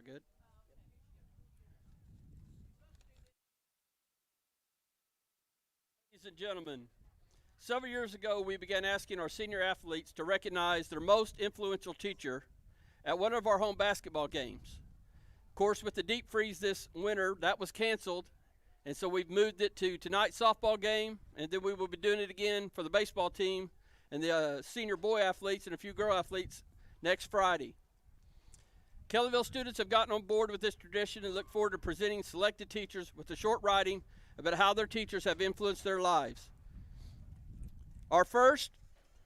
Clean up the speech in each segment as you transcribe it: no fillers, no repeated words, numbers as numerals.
good? Ladies and gentlemen, several years ago we began asking our senior athletes to recognize their most influential teacher at one of our home basketball games. Of course, with the deep freeze this winter, that was canceled, and so we've moved it to tonight's softball game, and then we will be doing it again for the baseball team and the senior boy athletes and a few girl athletes next Friday. Kellyville students have gotten on board with this tradition and look forward to presenting selected teachers with a short writing about how their teachers have influenced their lives. Our first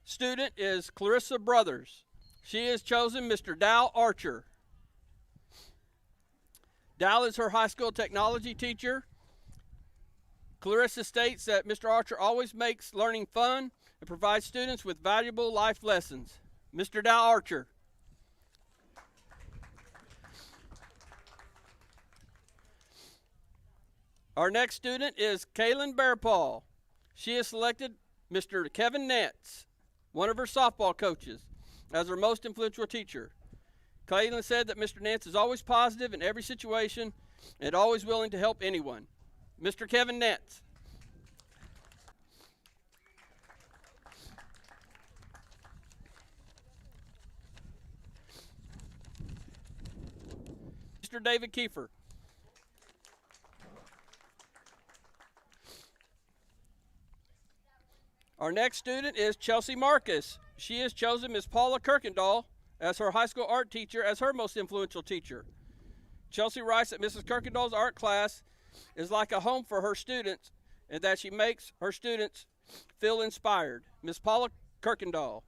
student is Clarissa Brothers. She has chosen Mr. Dow Archer. Dow is her high school technology teacher. Clarissa states that Mr. Archer always makes learning fun and provides students with valuable life lessons. Mr. Dow Archer. Our next student is Kaylin Bearpaw. She has selected Mr. Kevin Nance, one of her softball coaches, as her most influential teacher. Kaylin said that Mr. Nance is always positive in every situation and always willing to help anyone. Mr. Kevin Nance. Mr. David Kiefer. Our next student is Chelsea Marcus. She has chosen Miss Paula Kirkendall as her high school art teacher as her most influential teacher. Chelsea writes that Mrs. Kirkendall's art class is like a home for her students and that she makes her students feel inspired. Miss Paula Kirkendall.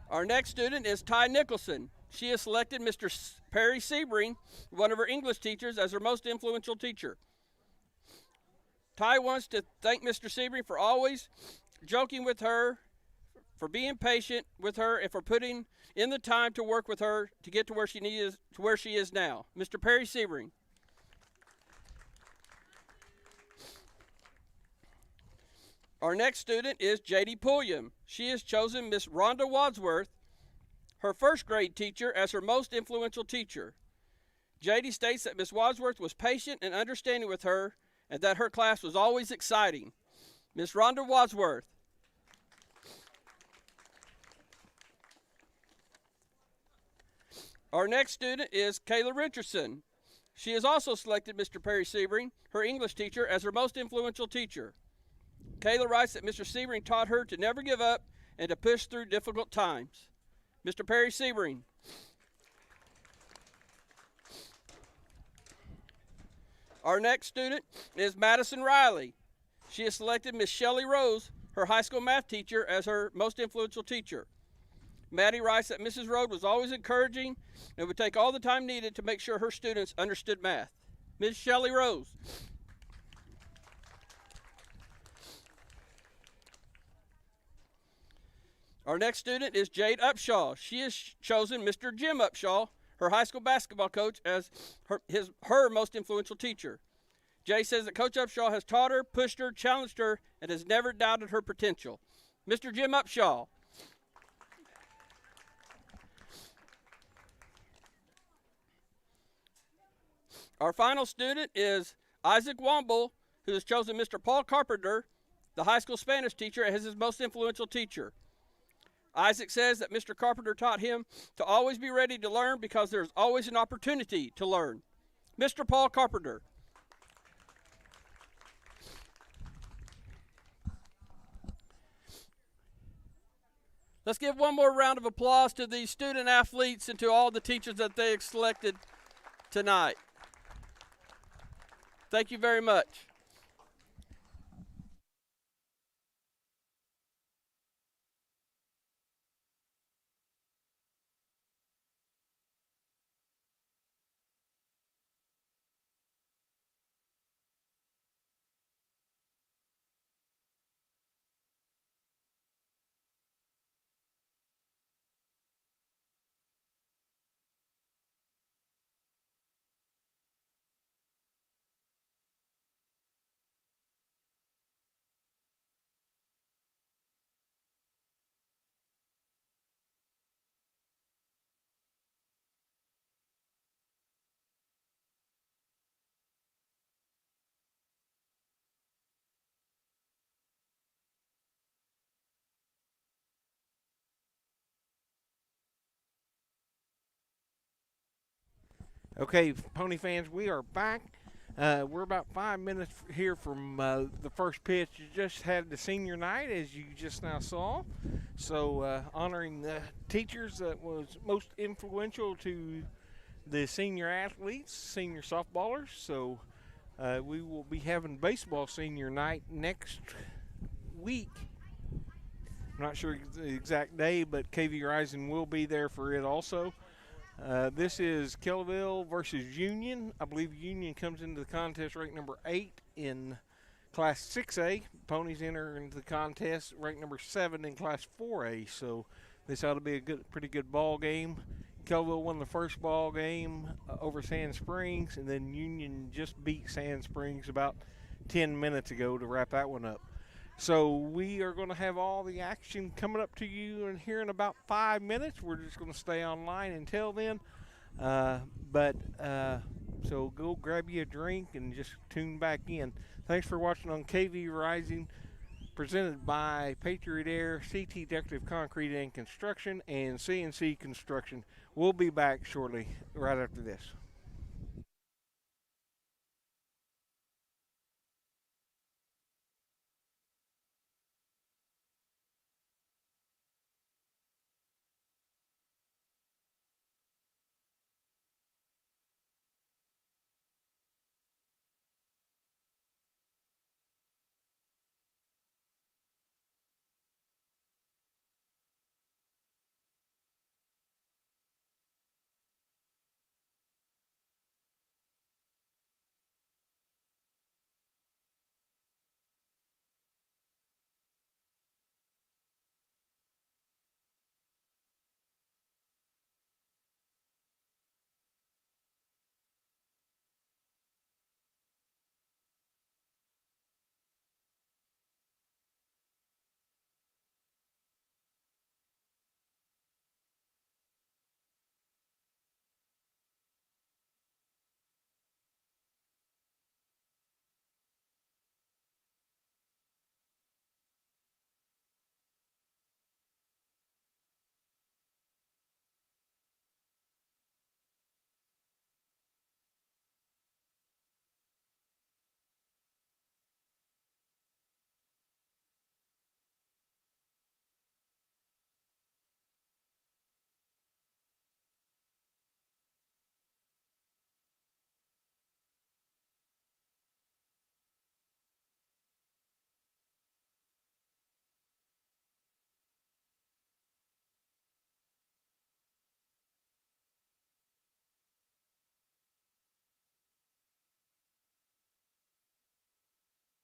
Our next student is Ty Nicholson. She has selected Mr. Perry Sebring, one of her English teachers, as her most influential teacher. Ty wants to thank Mr. Sebring for always joking with her, for being patient with her, and for putting in the time to work with her to get to where she is now. Mr. Perry Sebring. Our next student is J.D. Pulliam. She has chosen Miss Rhonda Wadsworth, her first grade teacher, as her most influential teacher. J.D. states that Miss Wadsworth was patient and understanding with her and that her class was always exciting. Miss Rhonda Wadsworth. Our next student is Kayla Richardson. She has also selected Mr. Perry Sebring, her English teacher, as her most influential teacher. Kayla writes that Mr. Sebring taught her to never give up and to push through difficult times. Mr. Perry Sebring. Our next student is Madison Riley. She has selected Miss Shelley Rose, her high school math teacher, as her most influential teacher. Maddie writes that Mrs. Rhodes was always encouraging and would take all the time needed to make sure her students understood math. Ms. Shelley Rose. Our next student is Jade Upshaw. She has chosen Mr. Jim Upshaw, her high school basketball coach, as her most influential teacher. Jay says that Coach Upshaw has taught her, pushed her, challenged her, and has never doubted her potential. Mr. Jim Upshaw. Our final student is Isaac Womble, who has chosen Mr. Paul Carpenter, the high school Spanish teacher, as his most influential teacher. Isaac says that Mr. Carpenter taught him to always be ready to learn because there's always an opportunity to learn. Mr. Paul Carpenter. Let's give one more round of applause to these student athletes and to all the teachers that they selected tonight. Thank you very much. Okay, Pony fans, we are back. We're about 5 minutes here from the first pitch. You just had the senior night, as you just now saw. So, honoring the teachers that was most influential to the senior athletes, senior softballers. So, we will be having baseball senior night next week. I'm not sure the exact day, but KV Rising will be there for it also. This is Kellyville versus Union. I believe Union comes into the contest ranked number 8 in Class 6A. Ponies enter into the contest ranked number 7 in Class 4A. So this ought to be a pretty good ball game. Kellyville won the first ball game over Sand Springs, and then Union just beat Sand Springs about 10 minutes ago to wrap that one up. So we are going to have all the action coming up to you in here in about 5 minutes. We're just going to stay online until then. Uh, but so go grab you a drink and just tune back in. Thanks for watching on KV Rising, presented by Patriot Air, CT Decorative Concrete and Construction, and CNC Construction. We'll be back shortly, right after this.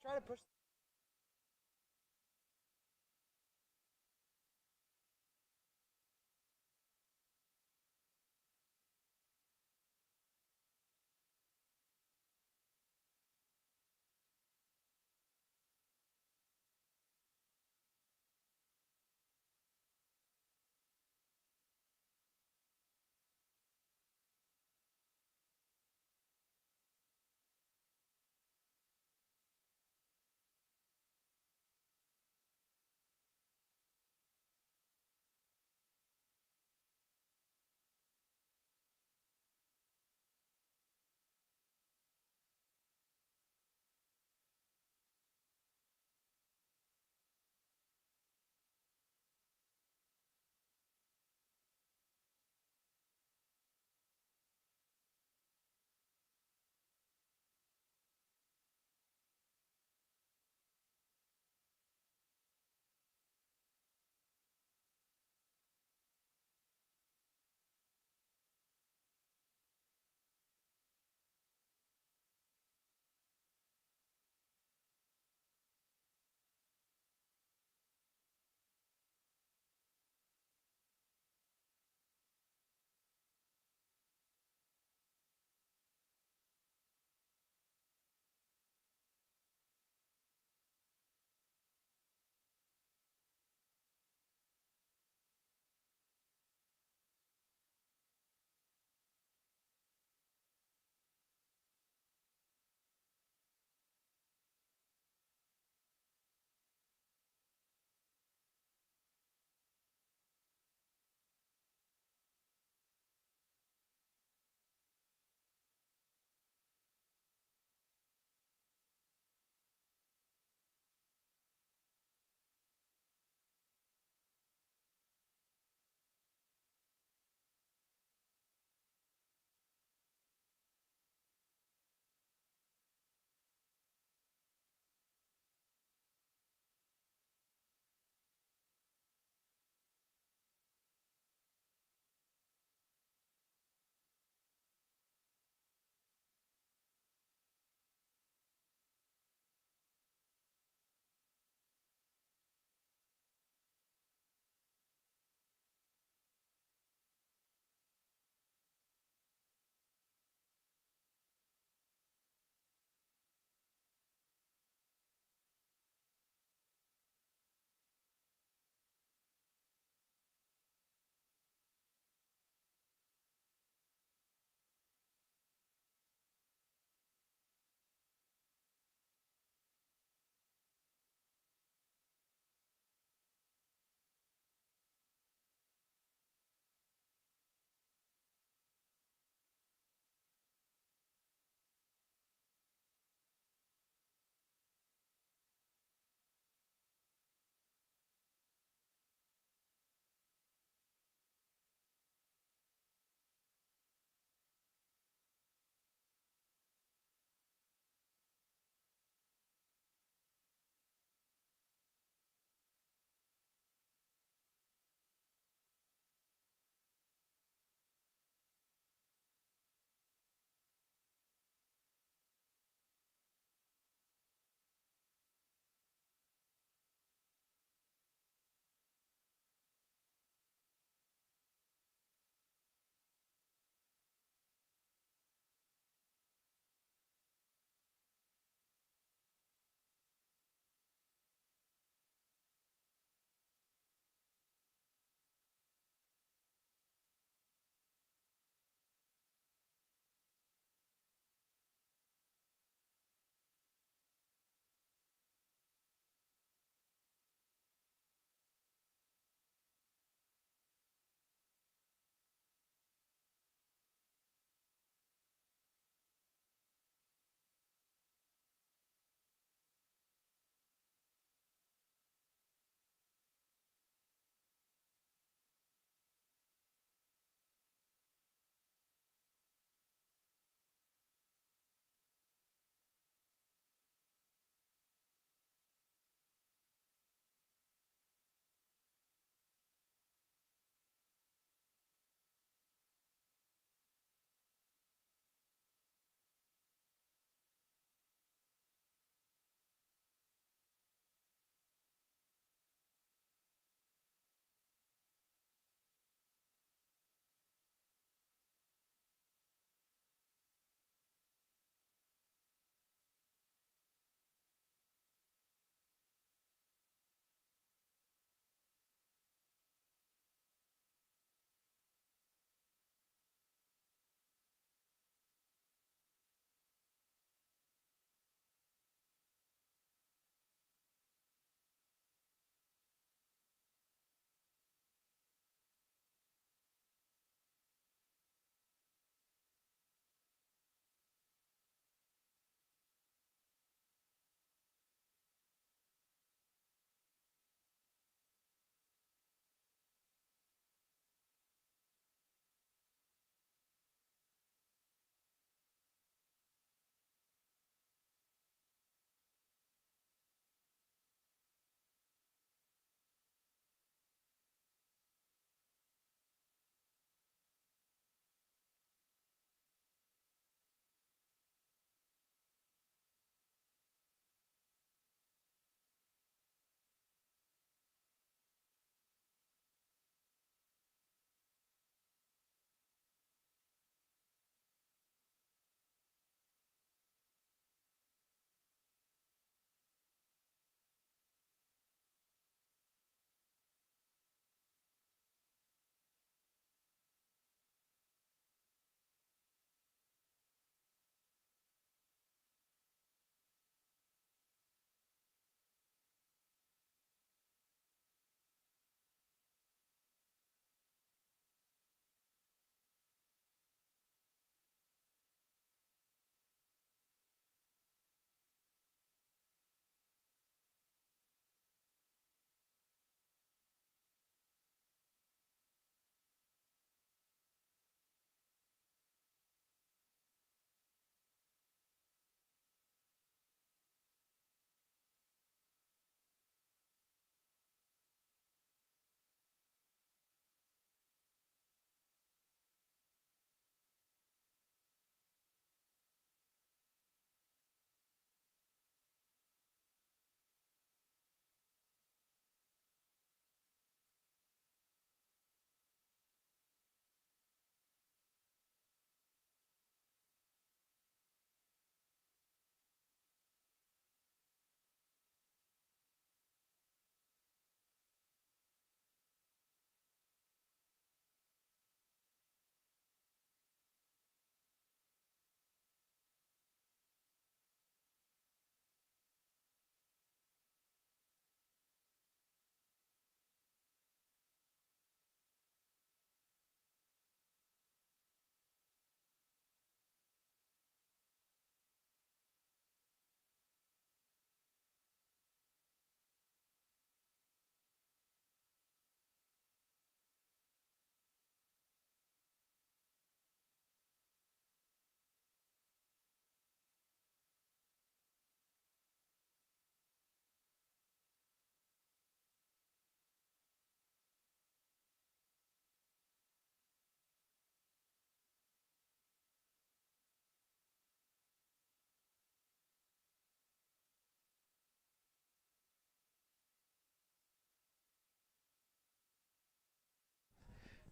Try to push.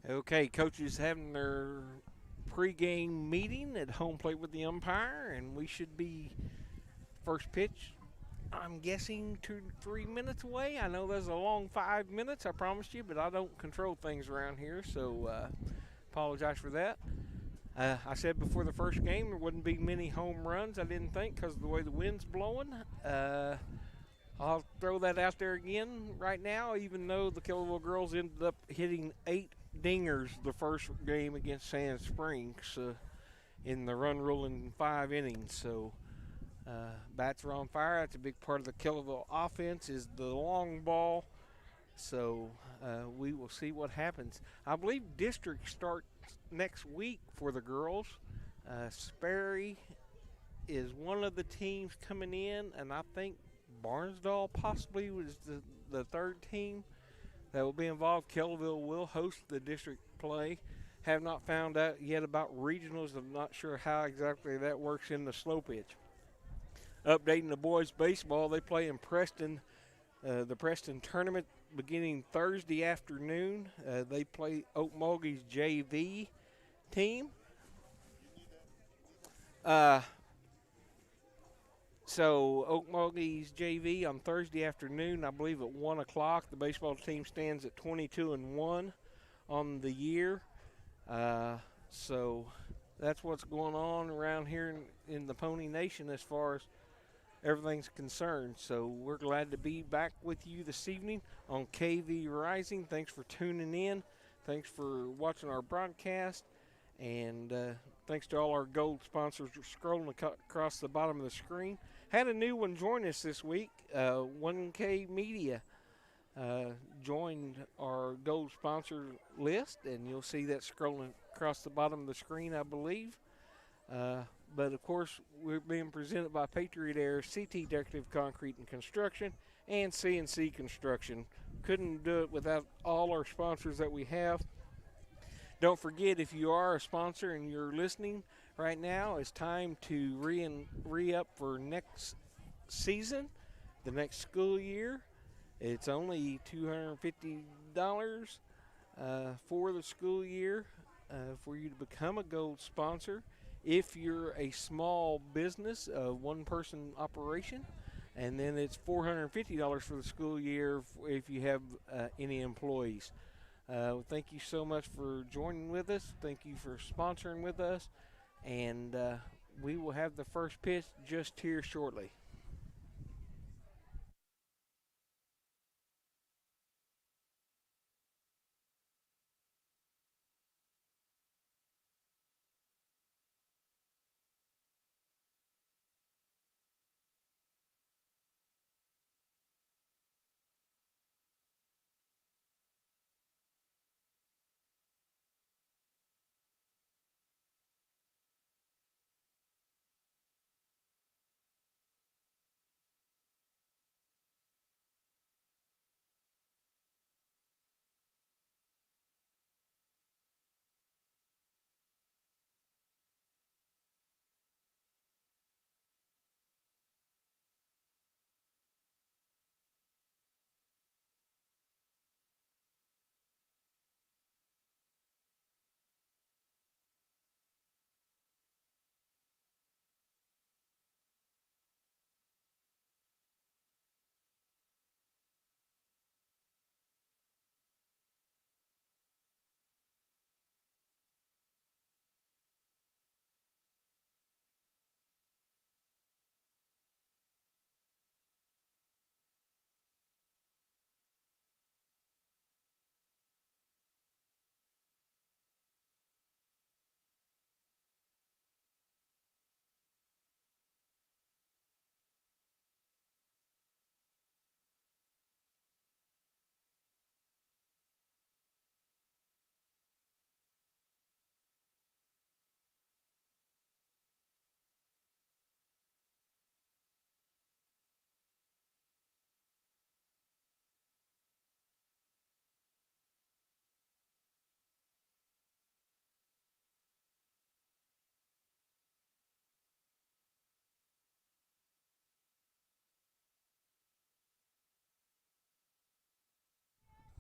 Okay, coaches having their pregame meeting at home plate with the umpire, and we should be first pitch. I'm guessing 2 to 3 minutes away. I know that's a long 5 minutes, I promised you, but I don't control things around here, so apologize for that. I said before the first game there wouldn't be many home runs, I didn't think, because of the way the wind's blowing. I'll throw that out there again right now, even though the Kellyville girls ended up hitting 8 dingers the first game against Sand Springs in the run rule in 5 innings. So bats are on fire. That's a big part of the Kellyville offense is the long ball. So we will see what happens. I believe district starts next week for the girls. Sperry is one of the teams coming in, and I think Barnesdall possibly was the third team that will be involved. Kellyville will host the district play. Have not found out yet about regionals. I'm not sure how exactly that works in the slow pitch. Updating the boys baseball, they play in Preston, the Preston tournament beginning Thursday afternoon. They play Okmulgee's JV team. So Okmulgee's JV on Thursday afternoon, I believe at 1 o'clock. The baseball team stands at 22-1 on the year. So that's what's going on around here in the Pony Nation as far as everything's concerned. So we're glad to be back with you this evening on KV Rising. Thanks for tuning in. Thanks for watching our broadcast. And thanks to all our gold sponsors scrolling across the bottom of the screen. Had a new one join us this week. 1K Media joined our gold sponsor list, and you'll see that scrolling across the bottom of the screen, I believe. But of course, we're being presented by Patriot Air, CT Decorative Concrete and Construction, and CNC Construction. Couldn't do it without all our sponsors that we have. Don't forget, if you are a sponsor and you're listening right now, it's time to re-up for next season, the next school year. It's only $250 for the school year for you to become a gold sponsor. If you're a small business, a one-person operation, and then it's $450 for the school year if you have any employees. Thank you so much for joining with us. Thank you for sponsoring with us. And we will have the first pitch just here shortly.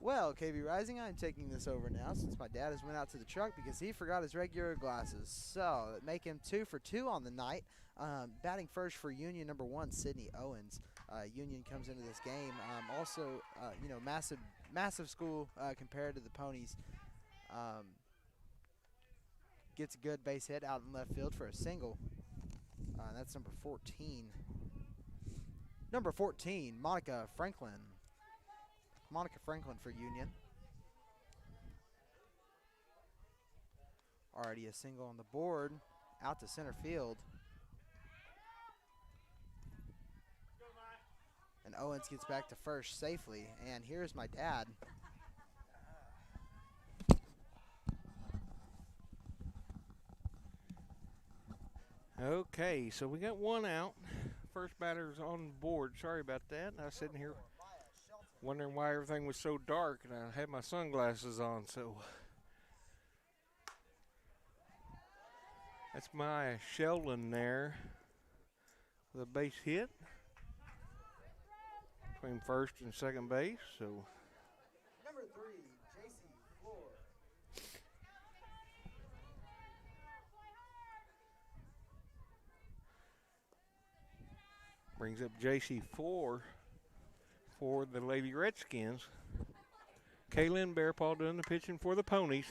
Well, KB Rising, I'm taking this over now since my dad has went out to the truck because he forgot his regular glasses. So, make him 2 for 2 on the night. Batting first for Union number 1, Sydney Owens. Union comes into this game. Also, massive school compared to the Ponies. Gets a good base hit out in left field for a single. That's number 14. Number 14, Monica Franklin. Monica Franklin for Union. Already a single on the board, out to center field. And Owens gets back to first safely. And here's my dad. Okay, so we got one out. First batter's on board. Sorry about that. I was sitting here wondering why everything was so dark, and I had my sunglasses on, so that's Maya Sheldon there with a base hit between first and second base. So Number 3, JC Floor. brings up JC4 for the Lady Redskins. Kaylin Bearpaw doing the pitching for the Ponies.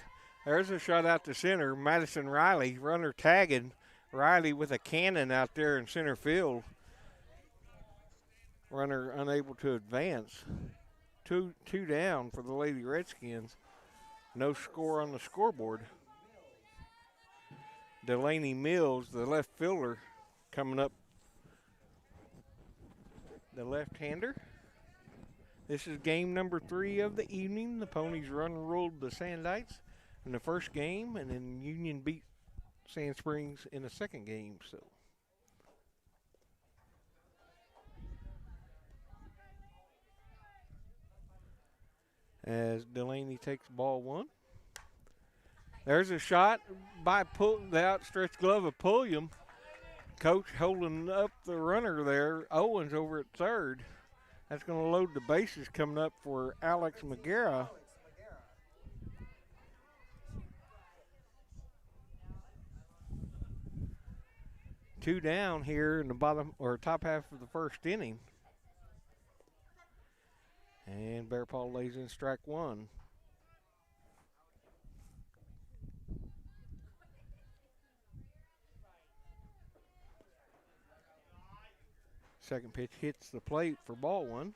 There's a shot out to center. Madison Riley, runner tagging. Riley with a cannon out there in center field. Runner unable to advance. Two down for the Lady Redskins. No score on the scoreboard. Delaney Mills, the left fielder, coming up. The left-hander. This is game number 3 of the evening. The Ponies run-ruled the Sandites in the first game, and then Union beat Sand Springs in the second game. So, as Delaney takes ball 1. There's a shot by the outstretched glove of Pulliam. Coach holding up the runner there. Owens over at third. That's going to load the bases coming up for Alex McGarrah. Two down here in the bottom or top half of the first inning. And Bearpaw lays in strike 1. Second pitch hits the plate for ball 1.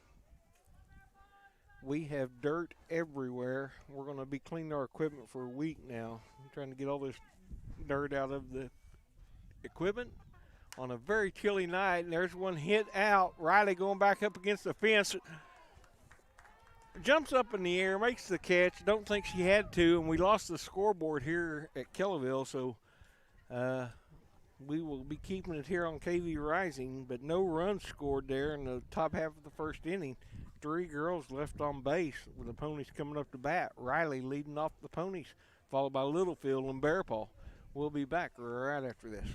We have dirt everywhere. We're going to be cleaning our equipment for a week now. I'm trying to get all this dirt out of the equipment on a very chilly night. And there's one hit out. Riley going back up against the fence. Jumps up in the air, makes the catch. Don't think she had to, and we lost the scoreboard here at Kellyville, so we will be keeping it here on KV Rising, but no runs scored there in the top half of the first inning. 3 girls left on base with the Ponies coming up to bat. Riley leading off the Ponies, followed by Littlefield and Bearpaw. We'll be back right after this.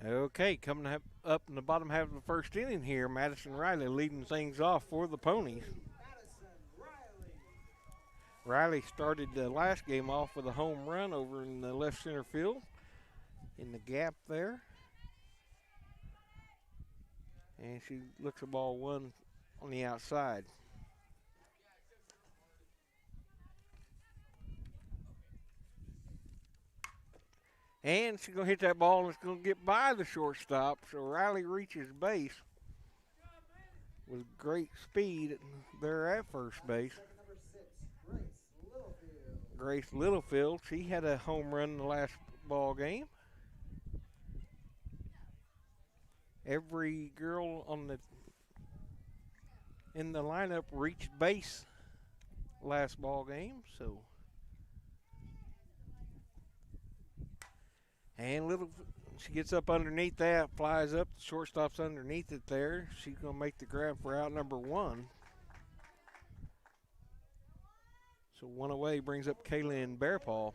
Okay, coming up in the bottom half of the first inning here, Madison Riley leading things off for the Ponies. Riley started the last game off with a home run over in the left center field in the gap there. And she looks at ball 1 on the outside. And she's going to hit that ball, and it's going to get by the shortstop. So Riley reaches base with great speed there at first base. Number 6, Grace Littlefield. Grace Littlefield, she had a home run in the last ball game. Every girl in the lineup reached base last ball game, so. And she gets up underneath that, flies up, the shortstop's underneath it there. She's going to make the grab for out number 1. So 1 away brings up Kaylin Bearpaw.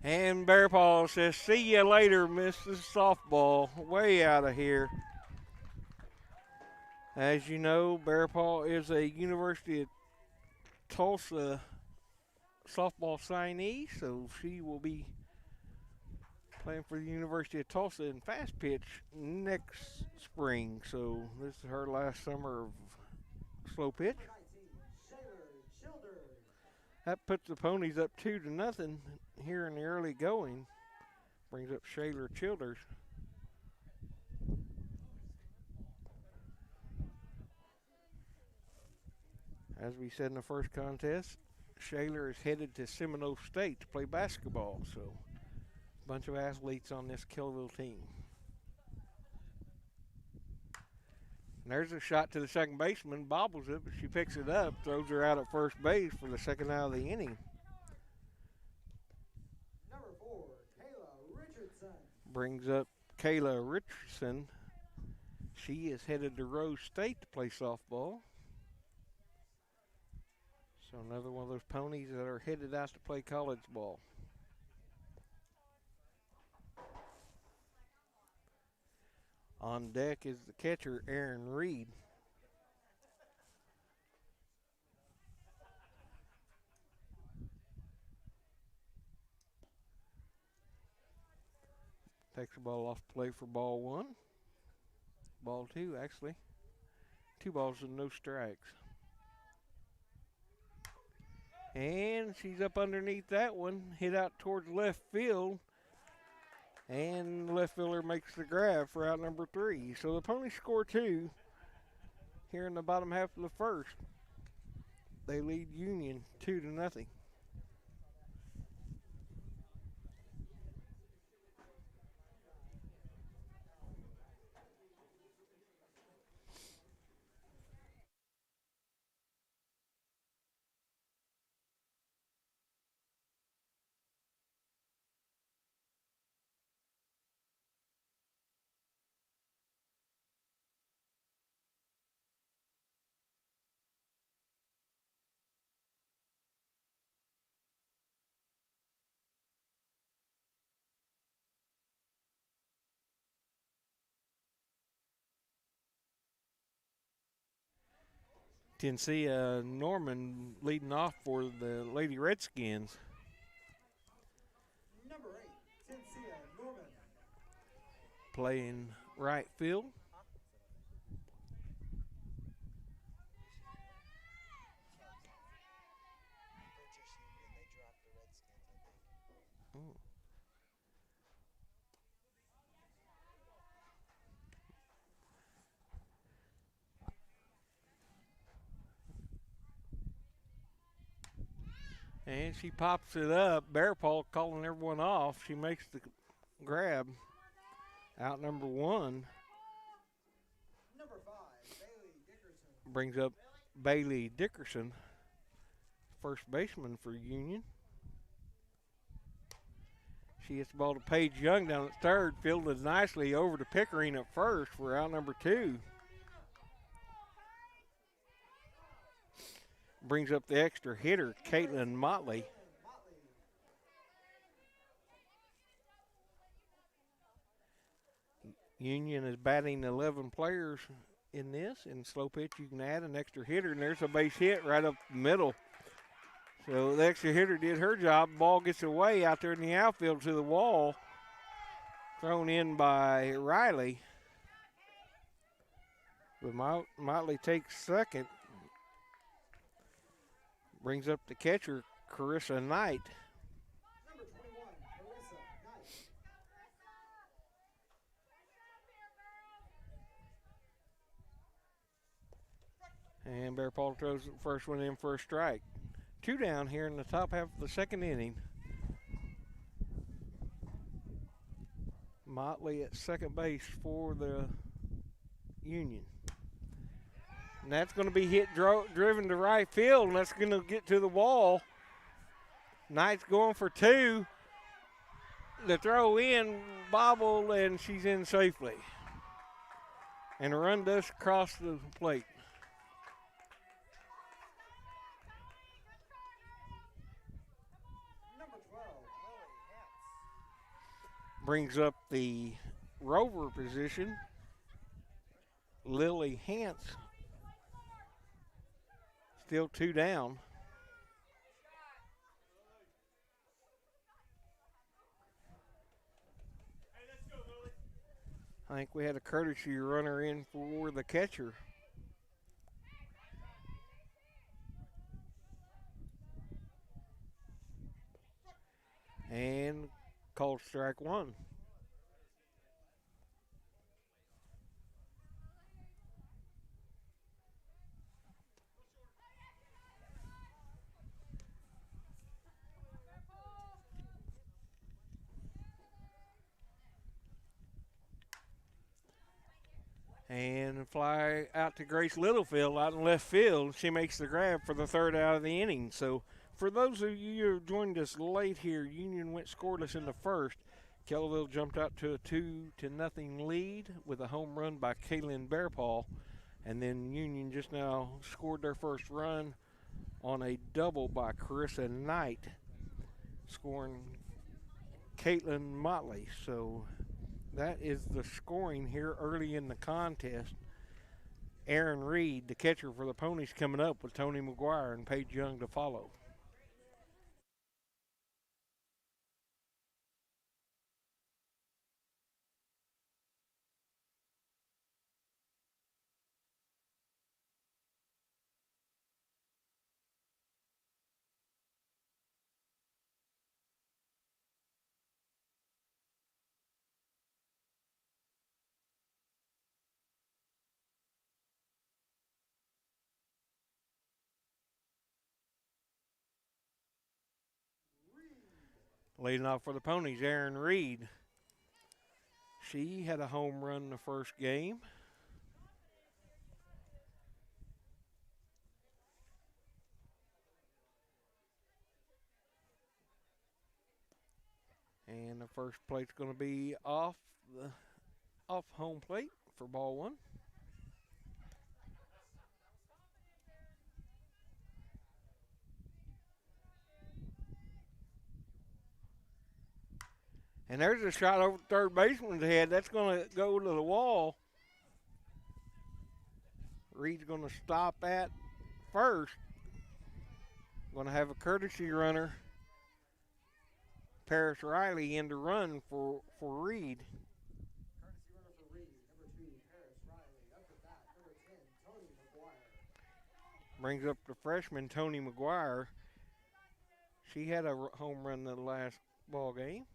And Bearpaw says, "See you later, Mrs. Softball. Way out of here." As you know, Bearpaw is a University of Tulsa softball signee, so she will be playing for the University of Tulsa in fast pitch next spring. So this is her last summer of slow pitch. That puts the Ponies up 2-0 here in the early going. Brings up Shaler Childers. As we said in the first contest, Shaler is headed to Seminole State to play basketball. So a bunch of athletes on this Kellyville team. And there's a shot to the second baseman, bobbles it, but she picks it up, throws her out at first base for the second out of the inning. Number 4, Kayla Richardson. Brings up Kayla Richardson. She is headed to Rose State to play softball. So another one of those Ponies that are headed out to play college ball. On deck is the catcher, Aaron Reed. Takes the ball off play for ball 1. Ball 2, actually. 2 balls and no strikes. And she's up underneath that one, hit out towards left field. And the left fielder makes the grab for out number 3. So the Ponies score 2 here in the bottom half of the first. They lead Union 2-0. Tennessee Norman leading off for the Lady Redskins. Number 8, Tennessee Norman. Playing right field. And she pops it up. Bearpaw calling everyone off. She makes the grab. Out number 1. Number 5, Bailey Dickerson. Brings up Bailey Dickerson, first baseman for Union. She hits the ball to Paige Young down at third, fielded nicely over to Pickering at first for out number 2. Brings up the extra hitter, Caitlin Motley. Union is batting 11 players in this. In slow pitch, you can add an extra hitter, and there's a base hit right up the middle. So the extra hitter did her job. Ball gets away out there in the outfield to the wall. Thrown in by Riley. But Motley takes second. Brings up the catcher, Carissa Knight. Number 21, Carissa Knight. And Bear Paul throws the first one in for a strike. 2 down here in the top half of the second inning. Motley at second base for the Union. And that's going to be hit driven to right field, and that's going to get to the wall. Knight's going for 2. The throw in, bobble, and she's in safely. And the run does cross the plate. Number 12, Lily Hance. Brings up the rover position. Lily Hance. Still 2 down. I think we had a courtesy runner in for the catcher. And called strike 1. And fly out to Grace Littlefield out in left field. She makes the grab for the 3rd out of the inning. So for those of you who joined us late here, Union went scoreless in the first. Kellyville jumped out to a 2-0 lead with a home run by Kaylin Bearpaw. And then Union just now scored their first run on a double by Carissa Knight, scoring Caitlin Motley. So that is the scoring here early in the contest. Aaron Reed, the catcher for the Ponies, coming up with Tony McGuire and Paige Young to follow. Leading off for the Ponies, Aaron Reed. She had a home run in the first game. And the first plate's going to be off home plate for ball 1. And there's a shot over the third baseman's head. That's going to go to the wall. Reed's going to stop at first. Going to have a courtesy runner, Paris Riley, in to run for Reed. Courtesy runner for Reed. Number 2, Paris Riley. Up at bat, number 10, Tony McGuire. Brings up the freshman, Tony McGuire. She had a home run in the last ball game.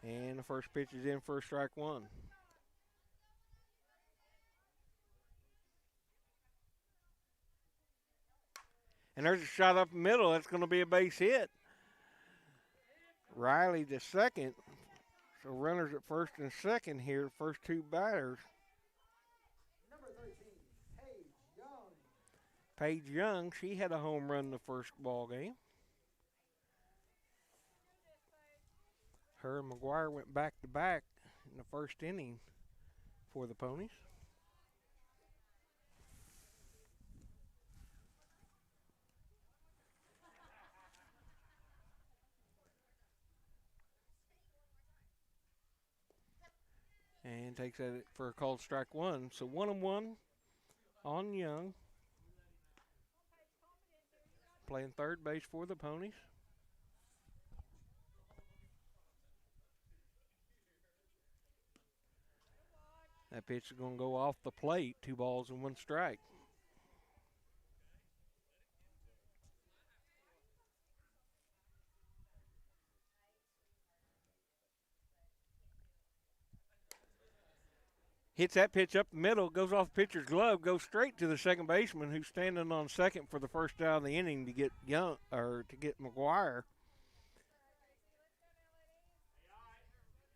And the first pitch is in for strike 1. And there's a shot up the middle. That's going to be a base hit. Riley to second. So runners at first and second here, first 2 batters. Number 13, Paige Young. Paige Young, she had a home run in the first ball game. Her and McGuire went back to back in the first inning for the Ponies. And takes that for a called strike 1. So 1-1 on Young. Playing third base for the Ponies. That pitch is going to go off the plate. 2 balls and 1 strike. Hits that pitch up the middle, goes off the pitcher's glove, goes straight to the second baseman who's standing on second for the first out of the inning to get McGuire.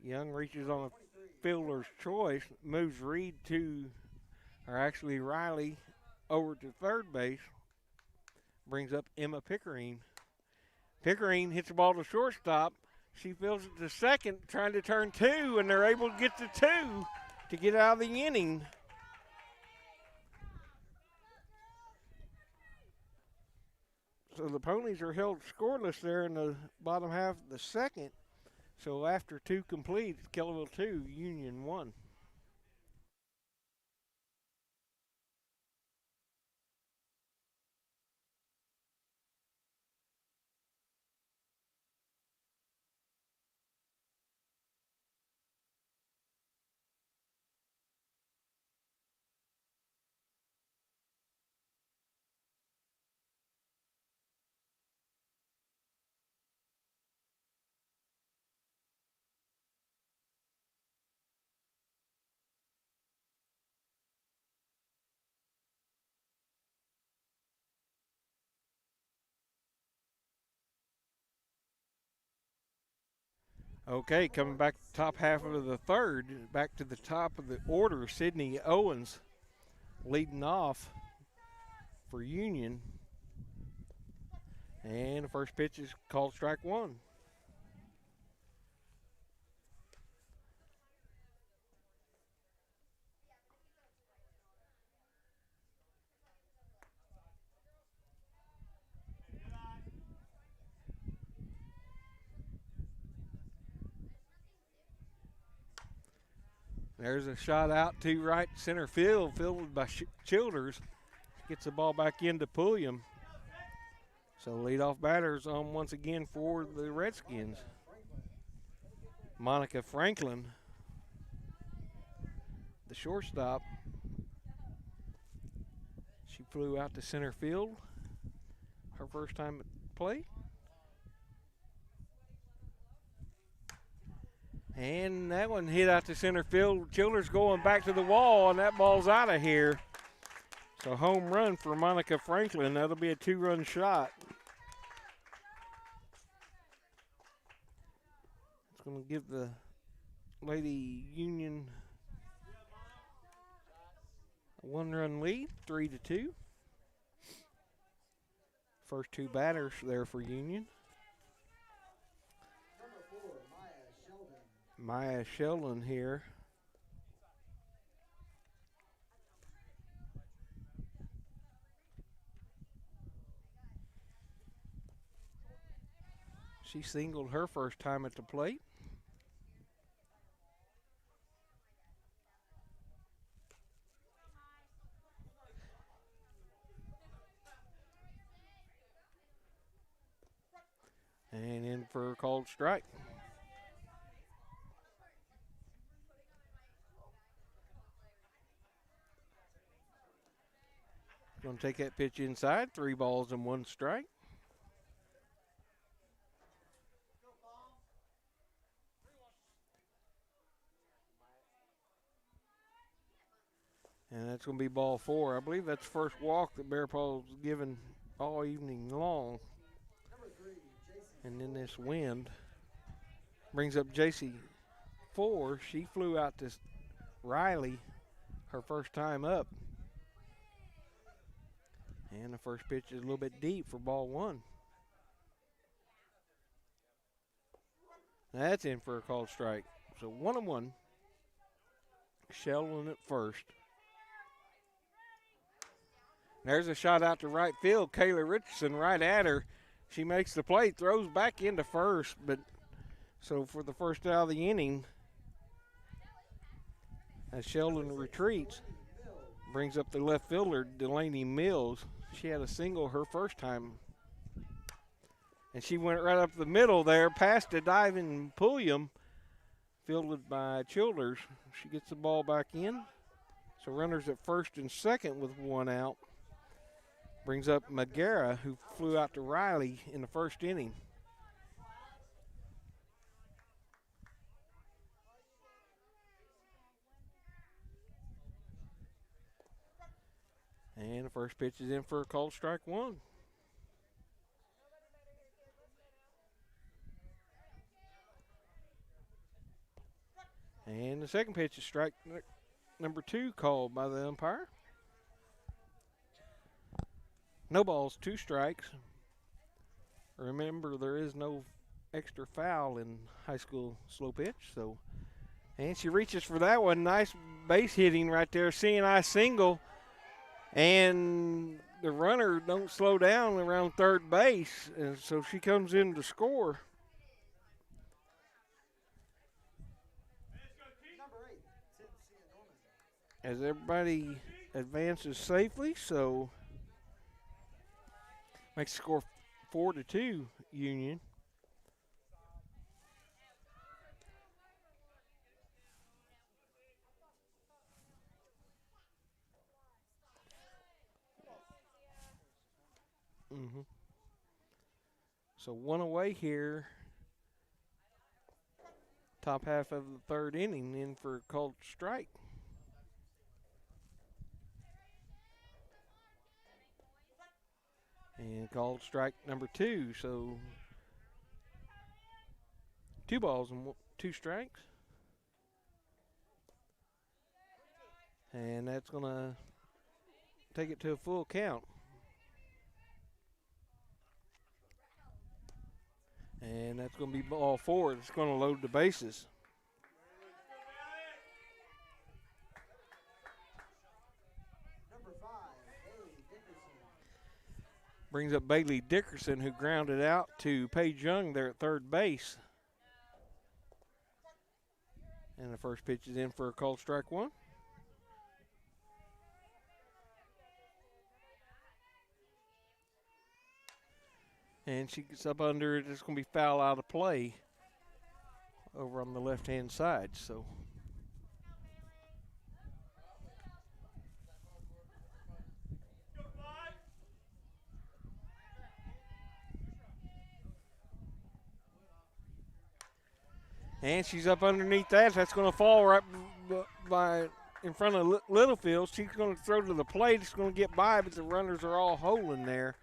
Young reaches on a fielder's choice, moves Riley over to third base, brings up Emma Pickering. Pickering hits the ball to shortstop. She fields it to second, trying to turn 2, and they're able to get to 2 to get out of the inning. So the Ponies are held scoreless there in the bottom half of the second. So after 2 complete, it's Kellyville 2, Union 1. Okay, coming back to the top half of the third, back to the top of the order, Sydney Owens leading off for Union. And the first pitch is called strike 1. There's a shot out to right center field, fielded by Childers. Gets the ball back into Pulliam. So leadoff batter's on once again for the Redskins. Monica Franklin, the shortstop. She flew out to center field. Her first time at plate. And that one hit out to center field. Childers going back to the wall, and that ball's out of here. So home run for Monica Franklin. That'll be a 2-run shot. It's going to give the Lady Union a 1-run lead, 3-2. First 2 batters there for Union. Maya Sheldon here. She singled her first time at the plate. And in for a called strike. Going to take that pitch inside. 3 balls and 1 strike. And that's going to be ball 4. I believe that's the first walk that Bear Paw's given all evening long. And then this wind brings up JC 4. She flew out to Riley her first time up. And the first pitch is a little bit deep for ball 1. That's in for a called strike. So 1-1. Sheldon at first. There's a shot out to right field. Kayla Richardson right at her. She makes the play, throws back into first. But so for the first out of the inning, as Sheldon retreats, brings up the left fielder, Delaney Mills. She had a single her first time. And she went right up the middle there, past a diving Pulliam fielded by Childers. She gets the ball back in. So runners at first and second with one out. Brings up Magara, who flew out to Riley in the first inning. And the first pitch is in for a called strike one. And the second pitch is strike number 2 called by the umpire. No balls, 2 strikes. Remember, there is no extra foul in high school slow pitch. So, and she reaches for that one. Nice base hitting right there. CNI single. And the runner don't slow down around third base. And so she comes in to score. As everybody advances safely, so makes the score 4-2 Union. So one away here. Top half of the third inning in for a called strike. And called strike number 2. So 2 balls and 2 strikes. And that's going to take it to a full count. And that's going to be ball 4. It's going to load the bases. Brings up Bailey Dickerson, who grounded out to Paige Young there at third base. And the first pitch is in for a called strike 1. And she gets up under it. It's going to be foul out of play over on the left-hand side. So and she's up underneath that. That's going to fall right by in front of Littlefield. She's going to throw to the plate. It's going to get by, but the runners are all holding there.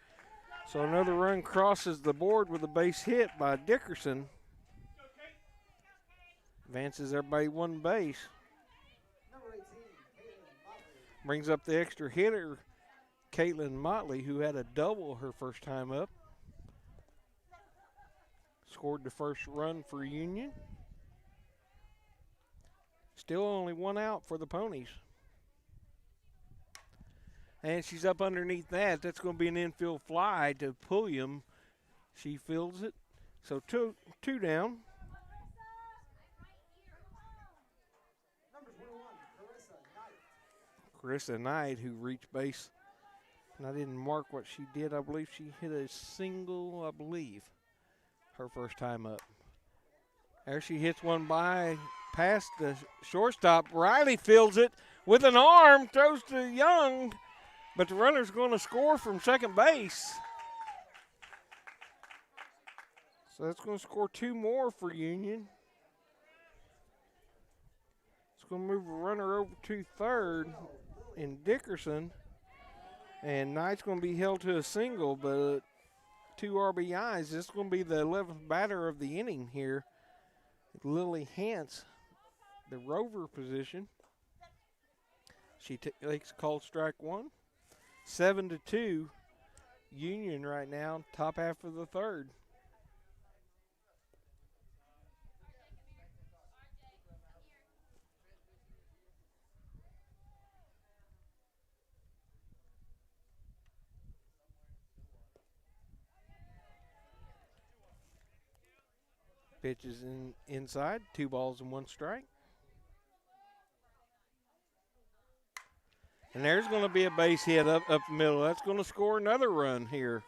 So another run crosses the board with a base hit by Dickerson. Advances everybody one base. Brings up the extra hitter, Caitlin Motley, who had a double her first time up. Scored the first run for Union. Still only one out for the Ponies. And she's up underneath that. That's going to be an infield fly to Pulliam. She fields it. So two down. Carissa Knight, who reached base. And I didn't mark what she did. I believe she hit a single, her first time up. There she hits one by past the shortstop. Riley fields it with an arm, throws to Young. But the runner's going to score from second base. So that's going to score 2 more for Union. It's going to move a runner over to third in Dickerson. And Knight's going to be held to a single, but 2 RBIs. This is going to be the 11th batter of the inning here. Lily Hance, the rover position. She takes called strike 1. 7-2 Union right now, top half of the third. Pitch is inside, 2 balls and 1 strike. And there's going to be a base hit up the middle. That's going to score another run here.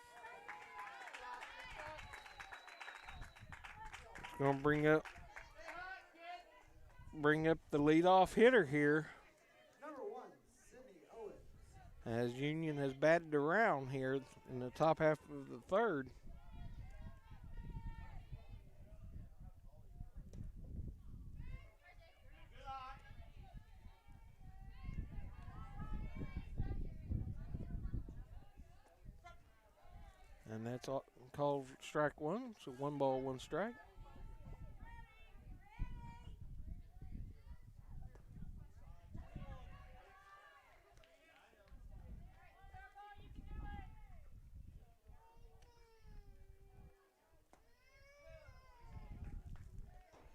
It's going to bring up bring up the leadoff hitter here, Number 1, Sydney Owens. as Union has batted around here in the top half of the third. And that's all called strike one, so 1 ball, 1 strike.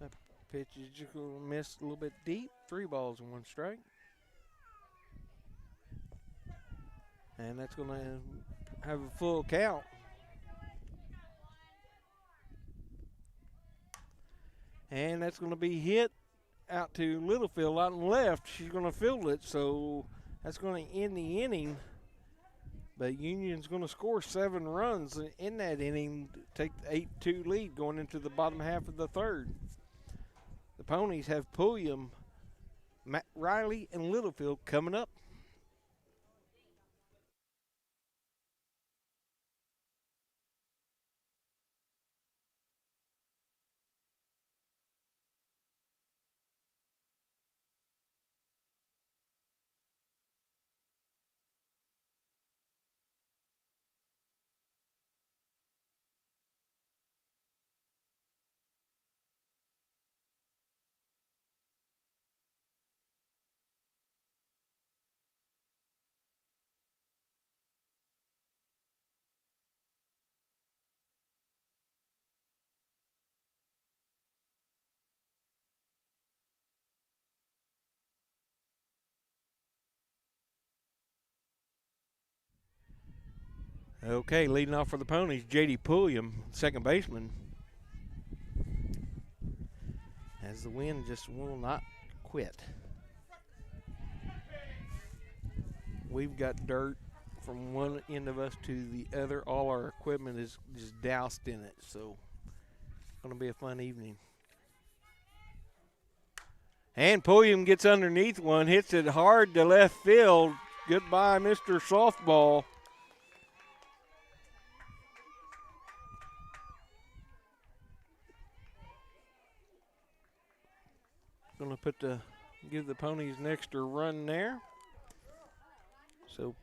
That pitch is just going to miss a little bit deep. 3 balls and 1 strike. And that's going to have a full count. And that's going to be hit out to Littlefield out on left. She's going to field it, so that's going to end the inning. But Union's going to score 7 runs in that inning, take the 8-2 lead going into the bottom half of the third. The Ponies have Pulliam, Riley, and Littlefield coming up. Okay, leading off for the Ponies, J.D. Pulliam, second baseman. As the wind just will not quit. We've got dirt from one end of us to the other. All our equipment is just doused in it, so it's going to be a fun evening. And Pulliam gets underneath one, hits it hard to left field. Goodbye, Mr. Softball. Going to give the Ponies an extra run there. So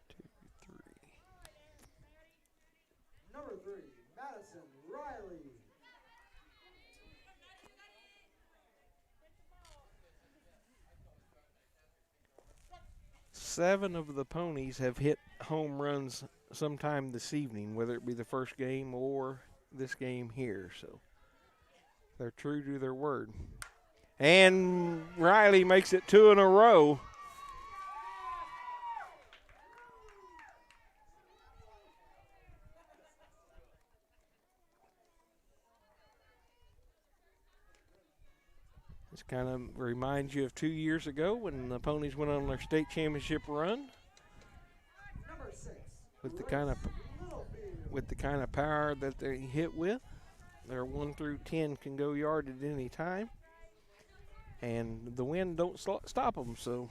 2, 3. Number 3, Madison Riley. Seven of the Ponies have hit home runs sometime this evening, whether it be the first game or this game here. So they're true to their word. And Riley makes it 2 in a row. This kind of reminds you of 2 years ago when the Ponies went on their state championship run. Number 6, With the kind of power that they hit with. Their 1 through 10 can go yard at any time, and the wind don't stop them. So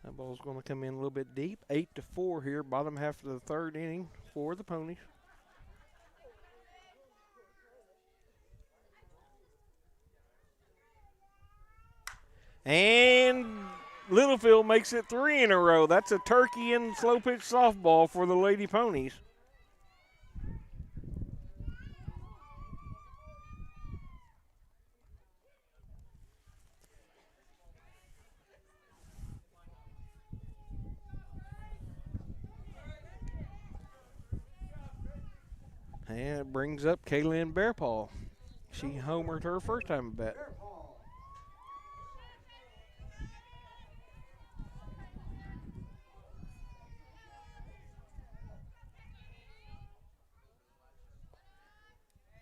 that ball's going to come in a little bit deep. 8-4 here, bottom half of the third inning for the Ponies. And Littlefield makes it 3 in a row. That's a turkey and slow pitch softball for the Lady Ponies. And it brings up Kaylin Bearpaw. She homered her first time at bat.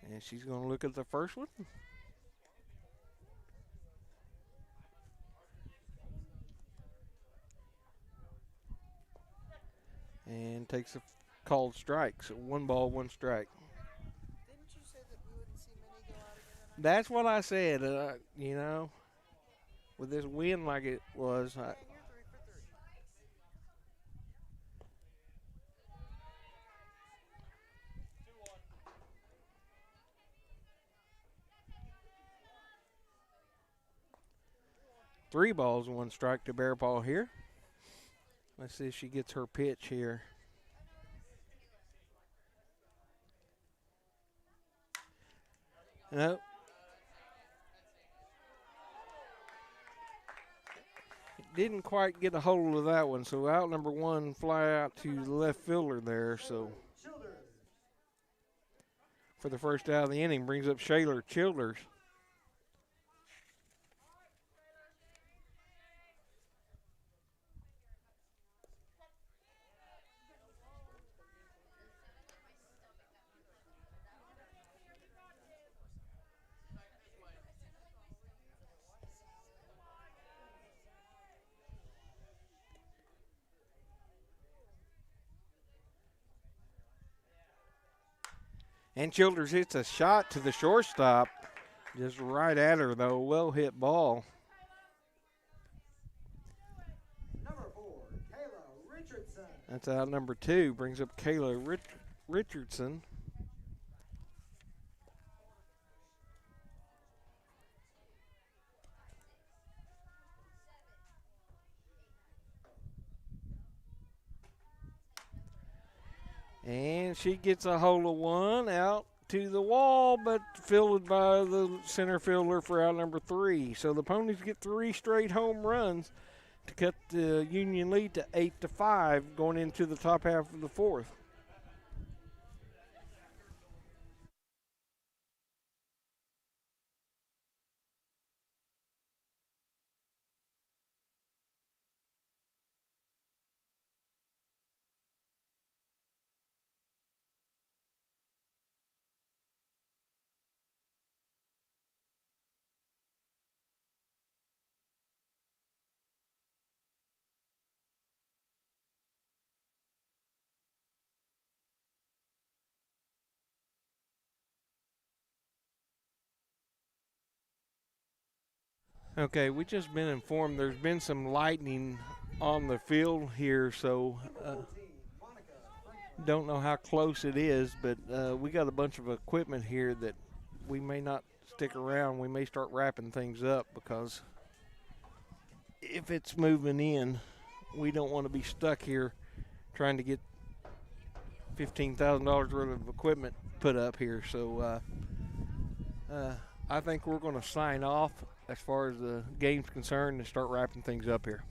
And she's going to look at the first one. and takes a called strike. So 1 ball, 1 strike. Didn't you say that we wouldn't see many go out again tonight? That's what I said. You know, with this wind like it was, Man, you're 3 for 3. 3 balls, 1 strike to Bear Paw here. Let's see if she gets her pitch here. Nope. Didn't quite get a hold of that one, so out number 1, fly out to the left fielder there. So for the first out of the inning, brings up Shayler Childers. And Childers hits a shot to the shortstop. Just right at her, though. Well hit ball. Number 4, Kayla Richardson. That's out number 2. Brings up Kayla Richardson. And she gets a hold of 1 out to the wall, but fielded by the center fielder for out number 3. So the Ponies get 3 straight home runs to cut the Union lead to 8-5 going into the top half of the 4th. Okay, we just been informed there's been some lightning on the field here, so don't know how close it is, but we got a bunch of equipment here that we may not stick around. We may start wrapping things up because if it's moving in, we don't want to be stuck here trying to get $15,000 worth of equipment put up here. So I think we're going to sign off as far as the game's concerned and start wrapping things up here.